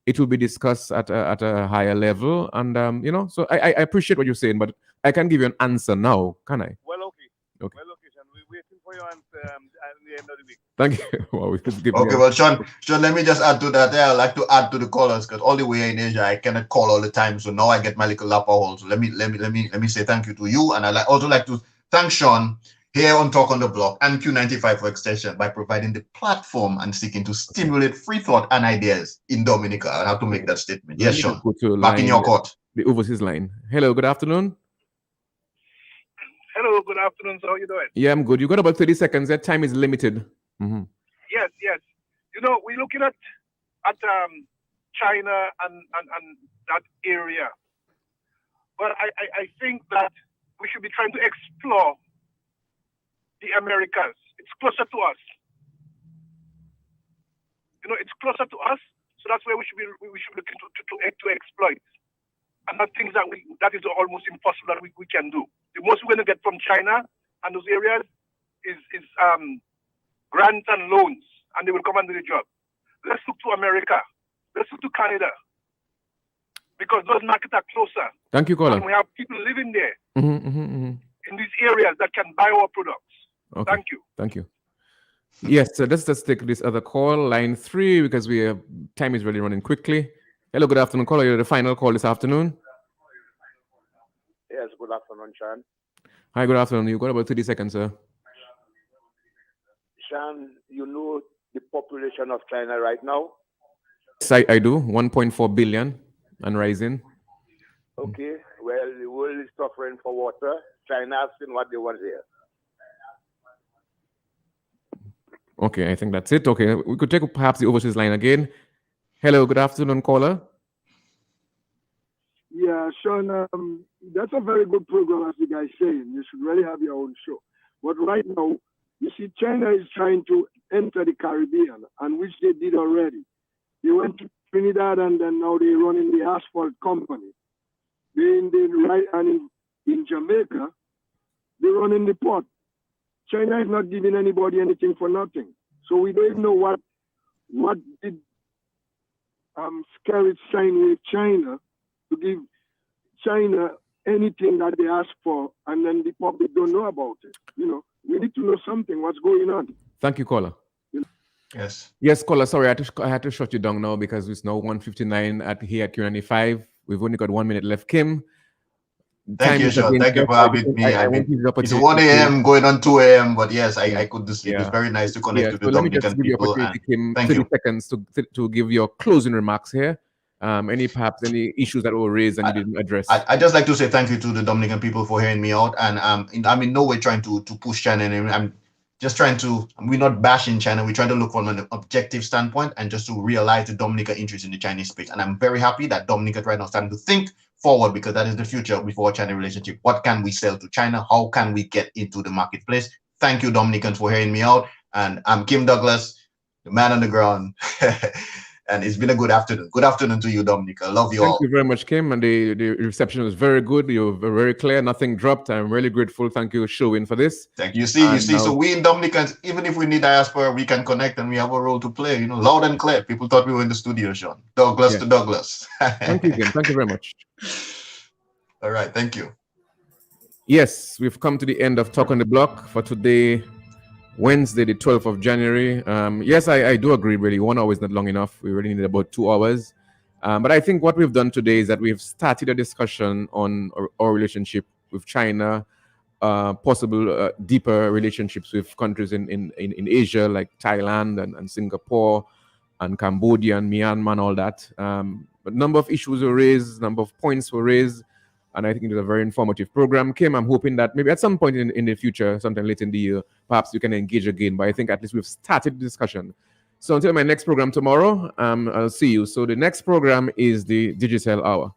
It will be discussed at a higher level, and you know. So I appreciate what you're saying, but I can give you an answer now, can I? Well, okay. Okay. Well, okay, Sean. We're waiting for your answer at the end of the week. Thank you. Wow, Okay, well, Sean, let me just add to that. Yeah, I like to add to the callers, because all the way in Asia, I cannot call all the time. So now I get my little lapper hole. So let me say thank you to you, and I also like to thank Sean here on Talk on the Block and Q95 for extension by providing the platform and seeking to stimulate free thought and ideas in Dominica. I have to make that statement. Yes, Sean. Back in your court. The overseas line. Hello, good afternoon. Hello, good afternoon. So how you doing? Yeah, I'm good. You got about 30 seconds. That time is limited. Mm-hmm. Yes. You know, we're looking at China and that area. But I think that we should be trying to explore the Americas. It's closer to us. You know, it's closer to us, so that's where we should be looking to exploit. And that things that is almost impossible that we can do. The most we're going to get from China and those areas is grants and loans, and they will come and do the job. Let's look to America. Let's look to Canada, because those markets are closer. Thank you, caller. And we have people living there in these areas that can buy our products. Okay. Thank you. Thank you. Yes, so let's just take this other call, line 3, because time is really running quickly. Hello, good afternoon, caller. You're the final call this afternoon. Yes, good afternoon, Sean. Hi, good afternoon. You've got about 30 seconds, sir. Sean, you know the population of China right now? Yes, I do. 1.4 billion and rising. Okay, well, the world is suffering for water. China has seen what they want here. Okay, I think that's it. Okay, we could take perhaps the overseas line again. Hello, good afternoon, caller. Yeah, Sean, that's a very good program, as you guys saying. You should really have your own show. But right now, you see, China is trying to enter the Caribbean, and which they did already. They went to Trinidad, and then now they're running the asphalt company. In Jamaica, they're running the port. China is not giving anybody anything for nothing. So we don't even know what did Skerrit sign with China to give China anything that they ask for, and then the public don't know about it. You know, we need to know something, what's going on. Thank you, caller. Yes, caller. Sorry, I had to shut you down now because it's now 1:59 here at Q95. We've only got 1 minute left. Kim, Thank you, is Sean. against Thank you us. for having me. I won't use the It's opportunity 1 a.m. going on 2 a.m. But yes, I Yeah. couldn't sleep. Yeah. It's very nice to connect Yeah, with so the let me just Dominican give you people. opportunity, And Kim, thank 30 you. seconds to give your closing remarks here. Perhaps any issues that were raised and you didn't address. I just like to say thank you to the Dominican people for hearing me out. And I'm in no way trying to push China. And I'm just trying to, we're not bashing China. We're trying to look from an objective standpoint and just to realize the Dominican interest in the Chinese space. And I'm very happy that Dominica right now is starting to think forward, because that is the future before China relationship. What can we sell to China? How can we get into the marketplace? Thank you, Dominicans, for hearing me out. And I'm Kim Douglas, the man on the ground. And it's been a good afternoon. Good afternoon to you, Dominica. Love you all. Thank you very much, Kim. And the reception was very good. You were very clear. Nothing dropped. I'm really grateful. Thank you, Sherwin, for this. Thank you. You see. Now, So we in Dominicans, even if we need diaspora, we can connect and we have a role to play. You know, loud and clear. People thought we were in the studio, Sean. Douglas to Douglas. Thank you, Kim. Thank you very much. All right. Thank you. Yes, we've come to the end of Talk on the Block for today, Wednesday, the 12th of January. Yes, I do agree, really. 1 hour is not long enough. We really need about 2 hours. But I think what we've done today is that we've started a discussion on our relationship with China, possible deeper relationships with countries in Asia, like Thailand and Singapore and Cambodia and Myanmar and all that. A number of issues were raised, number of points were raised. And I think it was a very informative program. Kim, I'm hoping that maybe at some point in the future, sometime later in the year, perhaps we can engage again. But I think at least we've started the discussion. So until my next program tomorrow, I'll see you. So the next program is the Digital Hour.